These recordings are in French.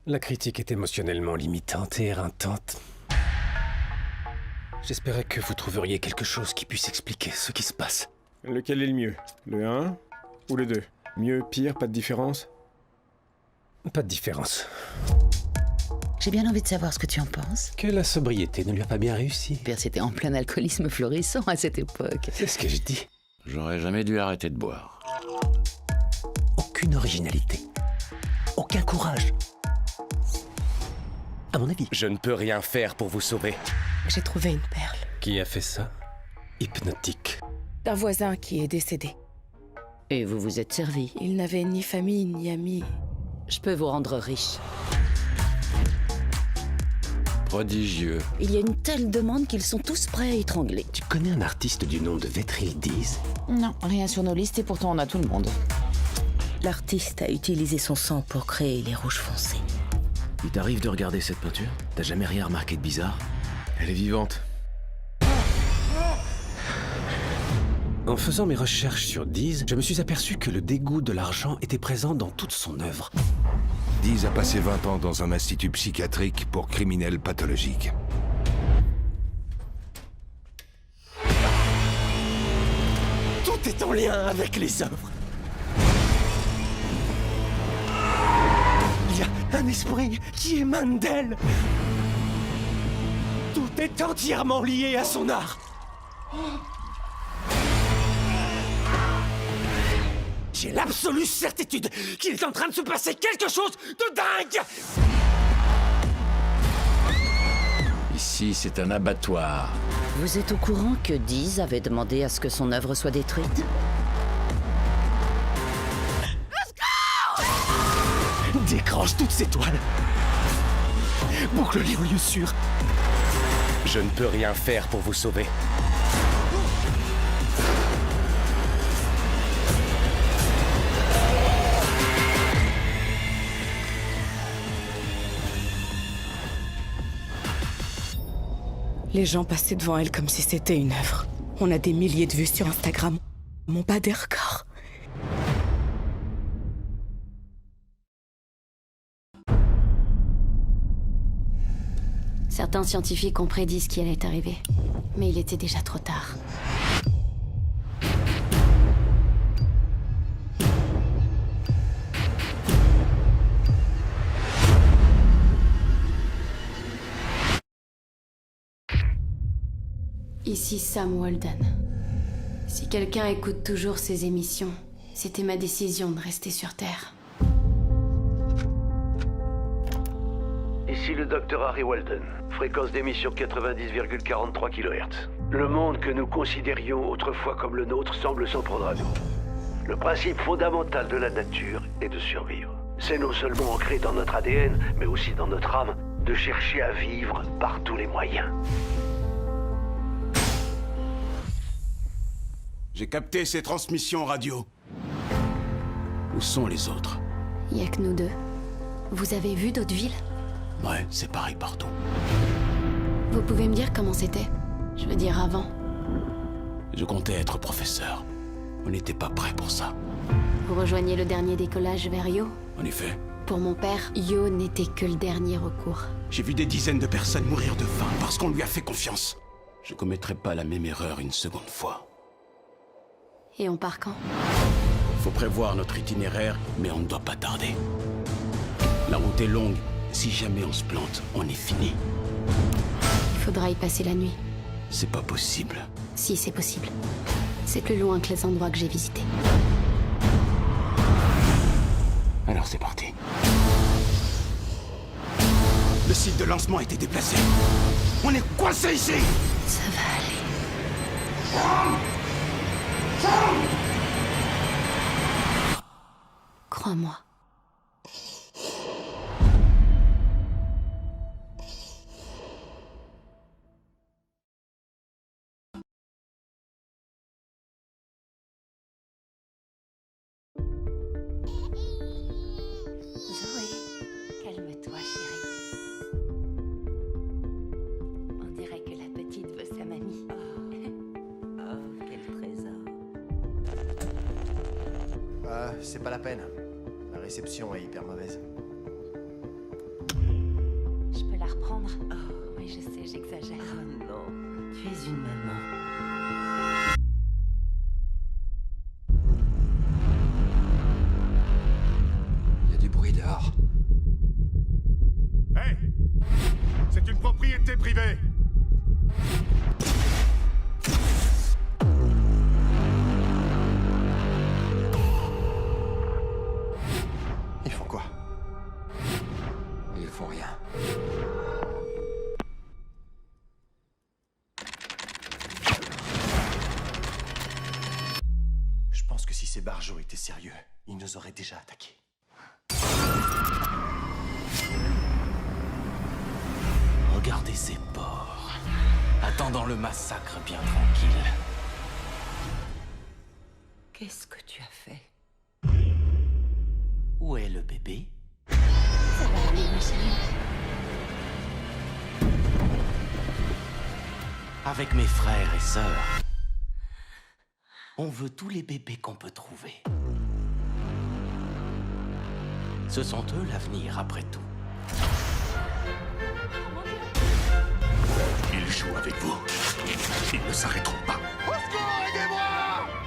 La critique est émotionnellement limitante et éreintante. J'espérais que vous trouveriez quelque chose qui puisse expliquer ce qui se passe. Lequel est le mieux? Le 1 ou le 2? Mieux, pire, pas de différence? Pas de différence. J'ai bien envie de savoir ce que tu en penses. Que la sobriété ne lui a pas bien réussi. Père, c'était en plein alcoolisme florissant à cette époque. C'est ce que je dis. J'aurais jamais dû arrêter de boire. Aucune originalité. Aucun courage. À mon avis. Je ne peux rien faire pour vous sauver. J'ai trouvé une perle. Qui a fait ça? Hypnotique. D'un voisin qui est décédé. Et vous vous êtes servi. Il n'avait ni famille ni amis. Je peux vous rendre riche. Prodigieux. Il y a une telle demande qu'ils sont tous prêts à étrangler. Tu connais un artiste du nom de Vetril Dees? Non, rien sur nos listes et pourtant on a tout le monde. L'artiste a utilisé son sang pour créer les rouges foncés. Il t'arrive de regarder cette peinture? T'as jamais rien remarqué de bizarre? Elle est vivante. En faisant mes recherches sur Dees, je me suis aperçu que le dégoût de l'argent était présent dans toute son œuvre. Dees a passé 20 ans dans un institut psychiatrique pour criminels pathologiques. Tout est en lien avec les œuvres. Il y a un esprit qui émane d'elle. Tout est entièrement lié à son art. J'ai l'absolue certitude qu'il est en train de se passer quelque chose de dingue. Ici, c'est un abattoir. Vous êtes au courant que Dees avait demandé à ce que son œuvre soit détruite? Décroche toutes ces toiles. Boucle-les au lieu sûr. Je ne peux rien faire pour vous sauver. Les gens passaient devant elle comme si c'était une œuvre. On a des milliers de vues sur Instagram. Mon pas des records. Certains scientifiques ont prédit ce qui allait arriver. Mais il était déjà trop tard. Ici Sam Walden. Si quelqu'un écoute toujours ces émissions, c'était ma décision de rester sur Terre. Ici le docteur Harry Walden. Fréquence d'émission 90,43 kHz. Le monde que nous considérions autrefois comme le nôtre semble s'en prendre à nous. Le principe fondamental de la nature est de survivre. C'est non seulement ancré dans notre ADN, mais aussi dans notre âme, de chercher à vivre par tous les moyens. J'ai capté ces transmissions radio. Où sont les autres? Y a que nous deux. Vous avez vu d'autres villes? Ouais, c'est pareil partout. Vous pouvez me dire comment c'était? Je veux dire avant. Je comptais être professeur. On n'était pas prêt pour ça. Vous rejoignez le dernier décollage vers Io? En effet, Pour mon père, Io n'était que le dernier recours. j'ai vu des dizaines de personnes mourir de faim parce qu'on lui a fait confiance. Je commettrai pas la même erreur une seconde fois. Et on part quand? Faut prévoir notre itinéraire, mais on ne doit pas tarder. La route est longue. Si jamais on se plante, on est fini. Il faudra y passer la nuit. C'est pas possible. Si, c'est possible. C'est plus loin que les endroits que j'ai visités. Alors c'est parti. Le site de lancement a été déplacé. On est coincé ici. Ça va aller. Crois-moi. Zoé, calme-toi, chérie. On dirait que la petite veut sa mamie. Oh, quel trésor. C'est pas la peine. La réception est hyper mauvaise. Oui, je sais, j'exagère. Oh non, tu es une maman. Il y a du bruit dehors. Hé! C'est une propriété privée! Ils font quoi? Ils font rien. Je pense que si ces barjots étaient sérieux, ils nous auraient déjà attaqués. Regardez ces porcs, attendant le massacre bien tranquille. Qu'est-ce que tu as fait? Où est le bébé? Ça va aller, ma chérie. Avec mes frères et sœurs, on veut tous les bébés qu'on peut trouver. Ce sont eux l'avenir, après tout. Ils jouent avec vous. Ils ne s'arrêteront pas.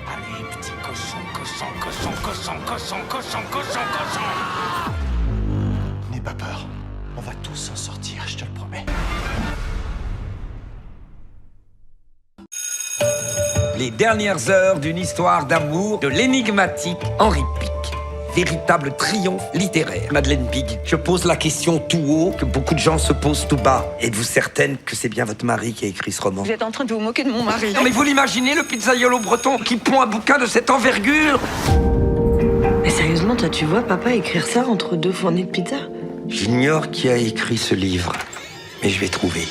Allez, petit cochon, cochon, cochon, cochon, cochon, cochon, cochon, cochon! N'aie pas peur. On va tous s'en sortir, je te le promets. Les dernières heures d'une histoire d'amour de l'énigmatique Henri Pic. Véritable triomphe littéraire. Madeleine Pig, je pose la question tout haut que beaucoup de gens se posent tout bas. Êtes-vous certaine que c'est bien votre mari qui a écrit ce roman? Vous êtes en train de vous moquer de mon mari. Non mais vous l'imaginez, le pizzaiolo breton qui pond un bouquin de cette envergure? Mais sérieusement, toi, tu vois papa écrire ça entre deux fournées de pizza? J'ignore qui a écrit ce livre, mais je vais trouver.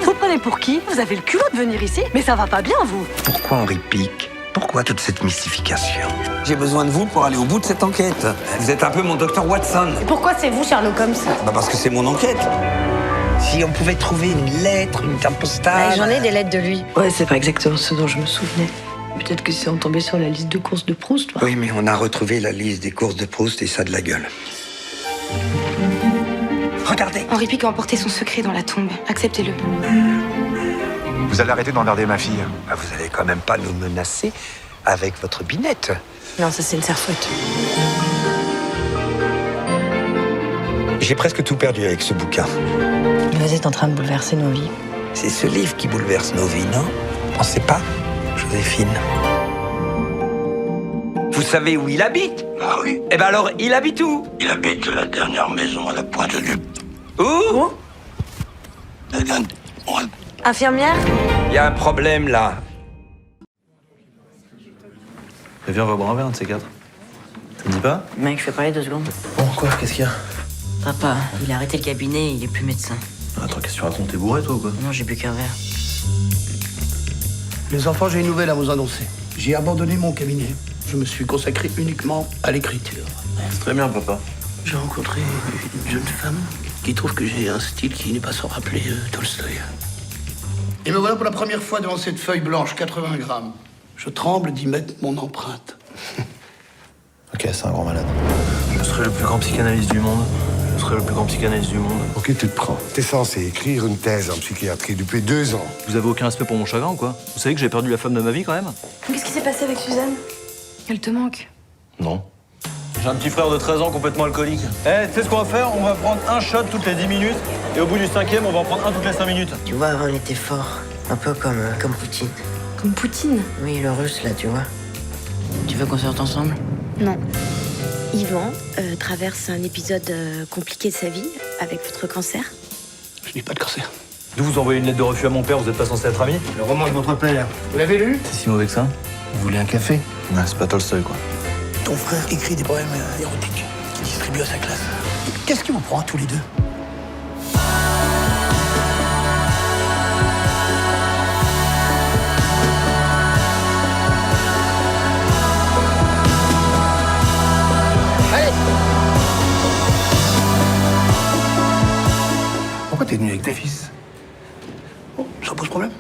Vous prenez pour qui? Vous avez le culot de venir ici? Mais ça va pas bien, vous. Pourquoi Henri Pic? Pourquoi toute cette mystification? J'ai besoin de vous pour aller au bout de cette enquête. Vous êtes un peu mon docteur Watson. Et pourquoi c'est vous, Sherlock Holmes? Bah parce que c'est mon enquête. Si on pouvait trouver une lettre, une carte postale... J'en ai des lettres de lui. Ouais, c'est pas exactement ce dont je me souvenais. Peut-être que c'est en tombé sur la liste de courses de Proust, toi. Oui, mais on a retrouvé la liste des courses de Proust et ça de la gueule. Regardez. Henri Pic a emporté son secret dans la tombe. Acceptez-le. Vous allez arrêter d'emmerder ma fille. Bah, vous allez quand même pas nous menacer avec votre binette. Non, ça c'est une serfouette. J'ai presque tout perdu avec ce bouquin. Vous êtes en train de bouleverser nos vies. C'est ce livre qui bouleverse nos vies, non? Pensez pas, Joséphine? Vous savez où il habite? Ah oui, Eh ben alors, il habite où? il habite la dernière maison à la pointe du... Où? Infirmière? Il y a un problème là. Viens, on va boire un verre, un de ces quatre. Ça te dit pas? Mec, je vais parler 2 secondes. Bon, quoi? Qu'est-ce qu'il y a? Papa, il a arrêté le cabinet, il est plus médecin. Attends, qu'est-ce que tu racontes? T'es bourré, toi, ou quoi? Non, j'ai bu qu'un verre. Les enfants, j'ai une nouvelle à vous annoncer. J'ai abandonné mon cabinet. Je me suis consacré uniquement à l'écriture. C'est très bien, papa. J'ai rencontré une jeune femme qui trouve que j'ai un style qui n'est pas sans rappeler Tolstoï. Et me voilà pour la première fois devant cette feuille blanche, 80 grammes. Je tremble d'y mettre mon empreinte. Ok, c'est un grand malade. Je serai le plus grand psychanalyste du monde. Je serai le plus grand psychanalyste du monde. Ok, tu te prends. T'es censé écrire une thèse en psychiatrie depuis 2 ans. Vous avez aucun respect pour mon chagrin ou quoi? Vous savez que j'ai perdu la femme de ma vie quand même? Qu'est-ce qui s'est passé avec Suzanne? Elle te manque. Non. J'ai un petit frère de 13 ans complètement alcoolique. Eh, tu sais ce qu'on va faire? On va prendre un shot toutes les 10 minutes et au bout du 5e, on va en prendre un toutes les 5 minutes. Tu vois, avant, il était fort. Un peu comme Poutine. Comme Poutine? Oui, le russe, là, tu vois. Tu veux qu'on sorte ensemble? Non. Yvan traverse un épisode compliqué de sa vie avec votre cancer. Je n'ai pas de cancer. D'où vous envoyez une lettre de refus à mon père, vous êtes pas censé être amis? Le roman de votre père, vous l'avez lu? C'est si mauvais que ça? Vous voulez un café? Non, c'est pas Tolstoy, quoi. Ton frère écrit des poèmes érotiques qu'il distribue à sa classe. Qu'est-ce qui vous prend tous les deux? Allez! Pourquoi t'es venu avec tes fils? Oh, ça pose problème?